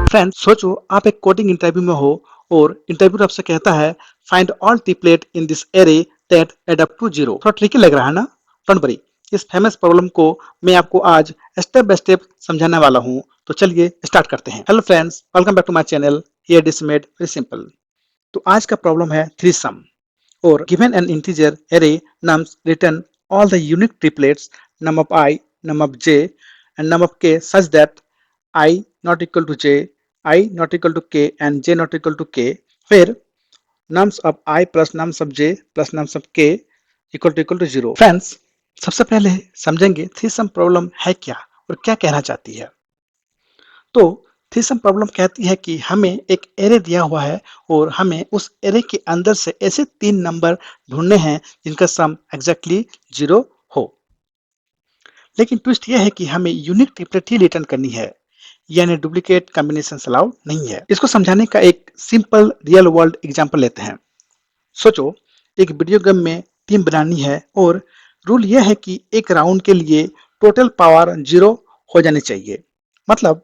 Friends, सोचो आप एक कोडिंग इंटरव्यू में हो और इंटरव्यू आपसे कहता है find all triplet in this array that add up to 0। थोड़ा ट्रिकी लग रहा है ना? डोंट वरी, इस फेमस प्रॉब्लम को मैं आपको आज स्टेप बाय स्टेप समझाने वाला हूँ। तो चलिए स्टार्ट करते हैं। Hello friends, welcome back to my channel. Here it is made very simple. तो आज का प्रॉब्लम है थ्री सम। और given an integer array nums return all the unique triplets num of I, num of j and num of k such that I not equal to j, I not equal to k and j not equal to k, where nums of I plus nums of j plus nums of k equal to 0। Friends, सबसे पहले समझेंगे three some problem है क्या और क्या कहना चाहती है। तो थ्रीसम प्रॉब्लम कहती है कि हमें एक एरे दिया हुआ है और हमें उस एरे के अंदर से ऐसे तीन नंबर ढूंढने हैं जिनका सम एग्जैक्टली 0 हो। लेकिन ट्विस्ट यह है कि हमें यूनिक ट्रिपलेट ही रिटर्न करनी है, यानी डुप्लीकेट कॉम्बिनेशन अलाउड नहीं है। इसको समझाने का एक सिंपल रियल वर्ल्ड एग्जांपल लेते हैं। सोचो एक वीडियो गेम में टीम बनानी है और रूल यह है कि एक राउंड के लिए टोटल पावर 0 हो जानी चाहिए। मतलब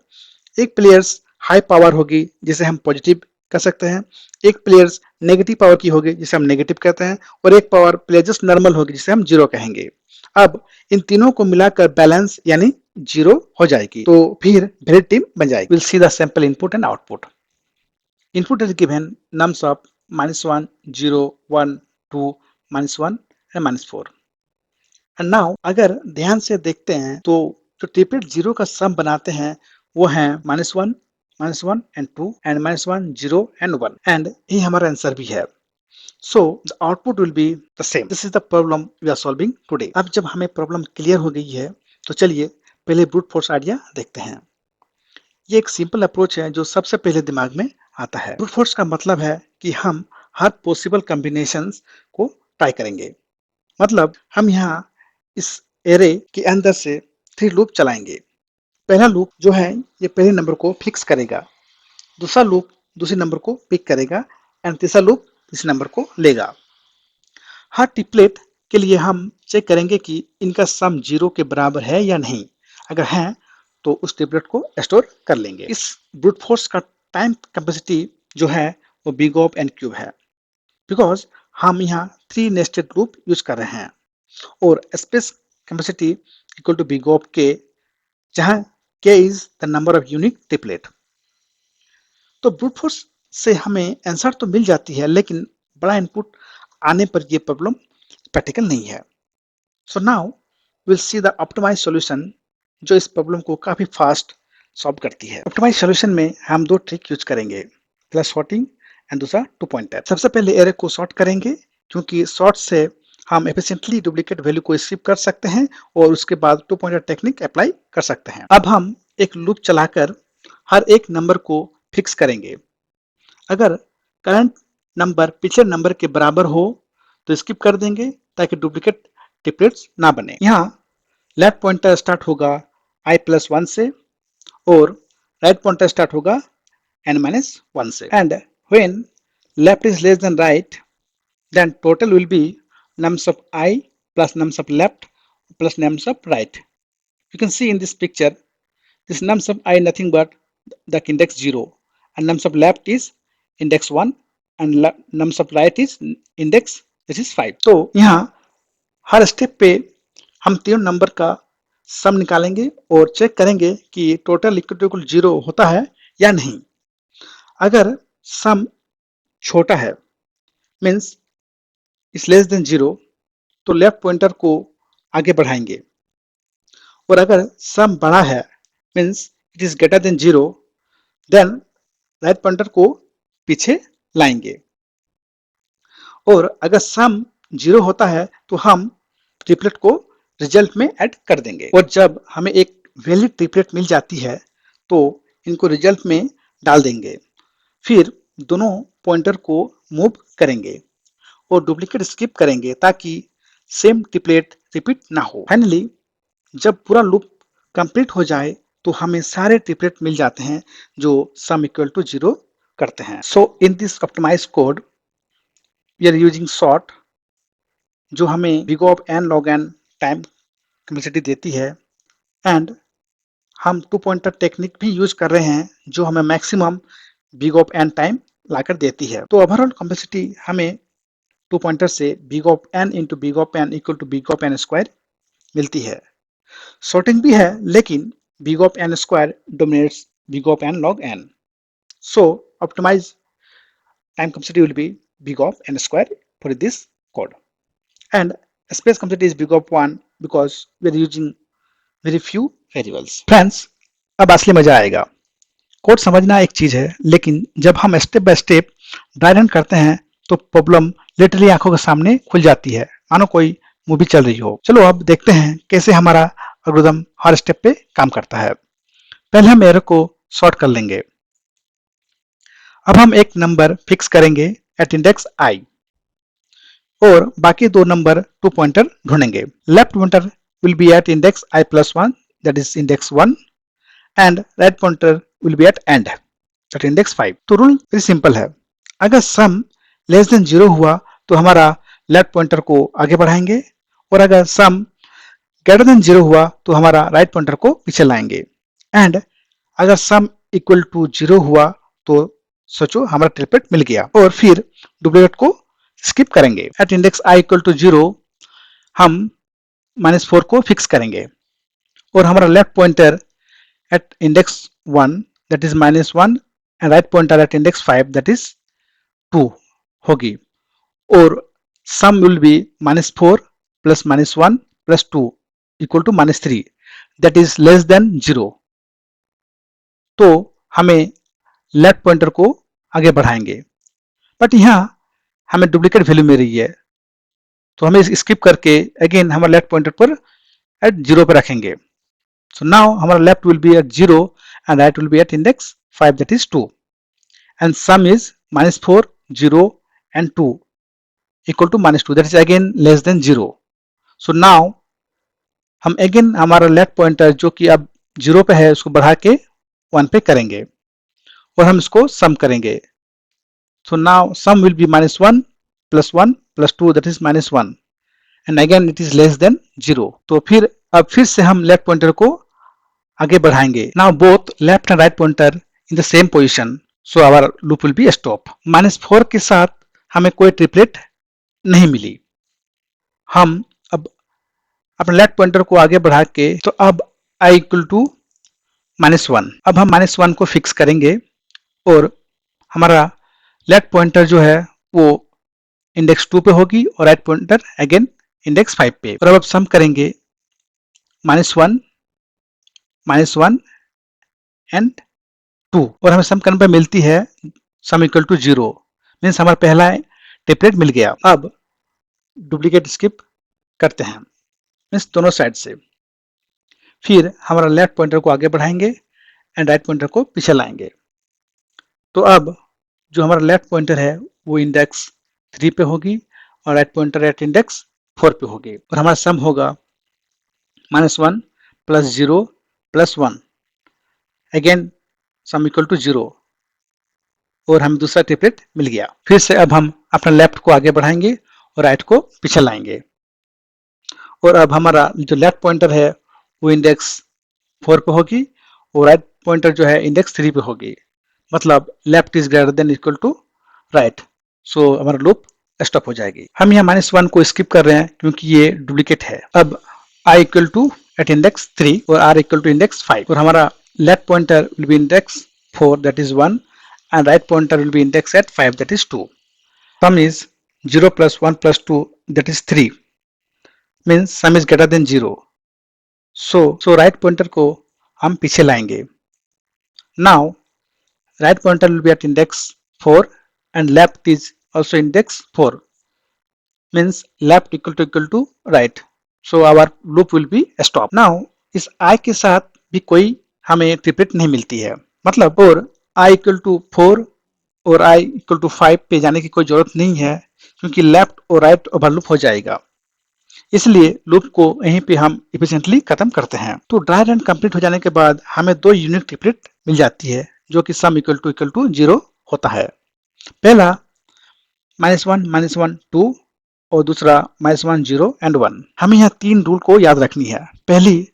एक प्लेयर्स हाई पावर होगी जिसे हम पॉजिटिव कर सकते हैं, एक प्लेयर्स नेगेटिव पावर की होगी जिसे हम नेगेटिव कहते हैं, और एक पावर प्लेयर जस्ट नॉर्मल होगी जिसे हम जीरो कहेंगे। अब इन तीनों को मिलाकर बैलेंस यानी जीरो हो जाएगी, तो फिर वैलिड टीम बन जाएगी। Will see the sample input and output. Input is given nums of -1, 0, 1, 2, -1 and -4। And now अगर ध्यान से देखते हैं तो जो ट्रिपलेट जीरो का सम बनाते हैं वो है -1, -1 एंड 2 एंड -1, 0 एंड 1, एंड ये हमारा आंसर भी है। So the output will be the same. This is the problem we are solving today. अब जब हमें प्रॉब्लम क्लियर हो गई है तो चलिए पहले ब्रूट फोर्स आइडिया देखते हैं। ये एक सिंपल अप्रोच है जो सबसे पहले दिमाग में आता है। ब्रूट फोर्स का मतलब है कि हम हर पॉसिबल कॉम्बिनेशंस को ट्राई करेंगे। मतलब हम यहाँ इस एरे के अंदर से थ्री लूप चलाएंगे। पहला लूप जो है ये पहले नंबर को फिक्स करेगा, दूसरा लूप दूसरे नंबर को पिक करेगा एंड तीसरा लूप तीसरे नंबर को लेगा। हर ट्रिपलेट के लिए हम चेक करेंगे कि इनका सम 0 के बराबर है या नहीं। अगर है तो उस ट्रिपलेट को स्टोर कर लेंगे। इस ब्रूट फोर्स का टाइम कैपेसिटी जो है वो बिग ऑफ एन क्यूब है, बिकॉज हम यहाँ थ्री नेस्टेड लूप यूज कर रहे हैं, और space capacity equal to big of K, जहां K is the number of unique triplet. तो ब्रूट फोर्स से हमें आंसर तो मिल जाती है, लेकिन बड़ा इनपुट आने पर यह प्रॉब्लम प्रैक्टिकल नहीं है। So now will see the optimize solution जो इस प्रॉब्लम को काफी फास्ट सॉल्व करती है। ऑप्टिमाइज सॉल्यूशन में हम दो ट्रिक यूज करेंगे, प्लस सॉर्टिंग एंड दूसरा टू पॉइंटर। सबसे पहले एरे को सॉर्ट करेंगे, क्योंकि सॉर्ट से हम एफिशिएंटली डुप्लीकेट वैल्यू को स्किप कर सकते हैं और उसके बाद टू पॉइंटर टेक्निक अप्लाई कर सकते हैं। अब हम एक लूप चलाकर हर एक नंबर को फिक्स करेंगे। अगर करंट नंबर पिछले नंबर के बराबर हो तो स्किप कर देंगे ताकि डुप्लीकेट ट्रिपलेट्स ना बने। यहाँ लेफ्ट पॉइंटर स्टार्ट होगा i+1 से और राइट पॉइंटर स्टार्ट होगा n-1 से, and when left is less then right then total will be nums of I plus nums of left plus nums of right. You can see in this picture, this nums of I nothing but the index 0 and nums of left is index 1 and nums of right is index this is 5. तो यहाँ हर step पे हम तीनों number का सम निकालेंगे और check करेंगे कि टोटल इक्वल टू 0 होता है या नहीं। अगर सम छोटा है मीन्स इज लेस देन 0 तो लेफ्ट पॉइंटर को आगे बढ़ाएंगे, और अगर सम बड़ा है means it is greater than 0 then right pointer को पीछे लाएंगे, और अगर सम 0 होता है तो हम ट्रिपलेट को रिजल्ट में ऐड कर देंगे। और जब हमें एक वैलिड ट्रिपलेट मिल जाती है तो इनको रिजल्ट में डाल देंगे, फिर दोनों पॉइंटर को मूव करेंगे और डुप्लीकेट स्किप करेंगे ताकि सेम ट्रिपलेट रिपीट ना हो। फाइनली जब पूरा लूप कंप्लीट हो जाए तो हमें सारे ट्रिपलेट मिल जाते हैं जो सम इक्वल टू 0 करते हैं। So in this optimize code we are using sort जो हमें big of n log n time capacity देती है, एंड हम 2 पॉइंटर टेक्निक भी यूज कर रहे हैं जो हमें maximum big of N time लाकर देती है। तो ओवरऑल कॉम्प्लेक्सिटी हमें 2 पॉइंटर से big of N into big of N equal to big of N square मिलती है। सॉर्टिंग भी है लेकिन big of N square dominates big of N log N. So optimize time complexity will be big of n square for this code, and space complexity is big of 1 because we are using very few variables. Friends, अब असली मजा आएगा। Code समझना एक चीज है लेकिन जब हम step by step dry run करते हैं तो प्रॉब्लम लिटरली आंखों के सामने खुल जाती है, मानो कोई मूवी चल रही हो। चलो अब देखते हैं कैसे हमारा एल्गोरिथम हर स्टेप पे काम करता है। पहले हम एरर को सॉर्ट कर लेंगे। अब हम एक नंबर फिक्स करेंगे एट इंडेक्स आई और बाकी दो नंबर 2 पॉइंटर ढूंढेंगे। Left pointer will be at index I plus 1 that is index 1 and right pointer will be at end that index 5। तो रूल वेरी सिंपल है, अगर सम लेस देन 0 हुआ तो हमारा लेफ्ट पॉइंटर को आगे बढ़ाएंगे और अगर सम ग्रेटर देन 0 हुआ तो हमारा राइट पॉइंटर को पीछे लाएंगे। एंड अगर सम इक्वल टू 0 हुआ तो सोचो हमारा ट्रिपलेट मिल गया और फिर डुप्लीकेट को स्किप करेंगे। At index I equal to 0 हम -4 को फिक्स करेंगे और हमारा left pointer at index 1 that is -1 and right pointer at index 5 that is 2 होगी और sum will be -4 plus -1 plus 2 equal to -3 that is less than 0। तो हमें लेफ्ट पॉइंटर को आगे बढ़ाएंगे, बट यहाँ हमें डुप्लीकेट वैल्यू मिल रही है तो हमें स्किप करके अगेन हमारे लेफ्ट पॉइंटर पर एट 0 पर रखेंगे। सो नाउ हमारा left will be at 0 and right will be at index 5 that is 2 and sum is -4 0 and 2 equal to -2 that is again less than 0। So now हम again हमारा left pointer जो कि अब 0 पे है उसको बढ़ा के 1 पे करेंगे और हम इसको सम करेंगे। So now sum will be -1 plus 1 plus 2 that is -1 and again it is less than 0। तो फिर अब फिर से हम लेफ्ट पॉइंटर को आगे बढ़ाएंगे। Now both left and right pointer in the same position so our loop will be stop। -4 के साथ हमें कोई ट्रिपलेट नहीं मिली। हम अब अपने लेफ्ट पॉइंटर को आगे बढ़ा के तो अब i इक्वल टू -1। अब हम -1 को फिक्स करेंगे और हमारा लेफ्ट पॉइंटर जो है वो इंडेक्स 2 पे होगी और राइट पॉइंटर अगेन इंडेक्स 5 पे। और अब सम करेंगे -1 एंड 2 और हमें सम करने पे मिलती है सम इक्वल टू 0 मीन्स हमारा पहला ट्रिपलेट मिल गया। अब डुप्लीकेट स्किप करते हैं मीन्स दोनों साइड से, फिर हमारा लेफ्ट पॉइंटर को आगे बढ़ाएंगे एंड राइट पॉइंटर को पीछे लाएंगे। तो अब जो हमारा लेफ्ट पॉइंटर है वो इंडेक्स 3 पे होगी और राइट पॉइंटर एट इंडेक्स 4 पे होगी और हमारा सम होगा -1 plus 0 plus 1 again sum equal to 0 और हमें दूसरा ट्रिपलेट मिल गया। फिर से अब हम अपना लेफ्ट को आगे बढ़ाएंगे और राइट को पीछे लाएंगे और अब हमारा जो लेफ्ट पॉइंटर है वो इंडेक्स 4 पे होगी और राइट पॉइंटर जो है इंडेक्स 3 पे होगी, मतलब left is greater than equal to right. So हमारा लूप स्टॉप हो जाएगी। हम यहाँ -1 को स्किप कर रहे हैं क्योंकि ये डुप्लीकेट है। अब i equal to at index 3 और r इक्वल टू इंडेक्स 5 और हमारा left pointer will be index 4 that is 1 and right pointer will be indexed at 5 that is 2. Sum is 0 plus 1 plus 2 that is 3 means sum is greater than 0. So right pointer को हम पीछे लाएंगे। Now right pointer will be at index 4 and left is also index 4 means left equal to right. So our loop will be stop. Now इस i के साथ भी कोई हमें ट्रिपलेट नहीं मिलती है, मतलब और i इक्वल टू 4 और i इक्वल टू 5 पे जाने की कोई जरूरत नहीं है क्योंकि लेफ्ट और राइट ओवरलूप हो जाएगा, इसलिए लूप को यहीं पे हम इफिशिएंटली खत्म करते हैं। तो ड्राई रन कंप्लीट हो जाने के बाद हमें दो यूनिक ट्रिपलेट मिल जाती है जो कि सम इक्वल टू 0 होता है। पहला -1 2 और दूसरा -1 0 एंड 1। हमें यहाँ तीन रूल को याद रखनी है। पहली,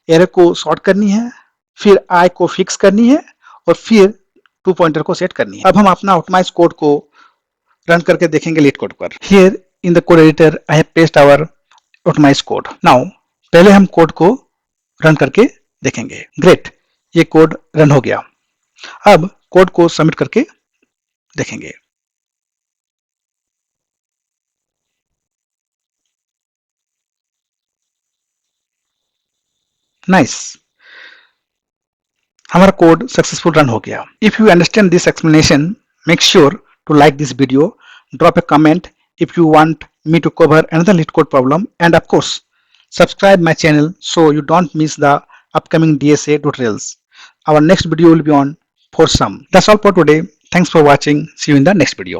एरर को सॉर्ट करनी है, फिर आई को फिक्स करनी है और फिर 2 पॉइंटर को सेट करनी है। अब हम अपना ऑप्टिमाइज कोड को रन करके देखेंगे लीड कोड पर। Here in the code editor I have paste our optimize code. Now पहले हम कोड को रन करके देखेंगे। ग्रेट, ये कोड रन हो गया। अब कोड को सबमिट करके देखेंगे। नाइस, हमारा कोड सक्सेसफुल रन हो गया। If you understand this explanation, make sure to like this video, drop a comment if you want me to cover another lead code problem, and of course subscribe my channel so you don't miss the upcoming DSA tutorials. Our next video will be on FORSUM. That's all for today. Thanks for watching. See you in the next video.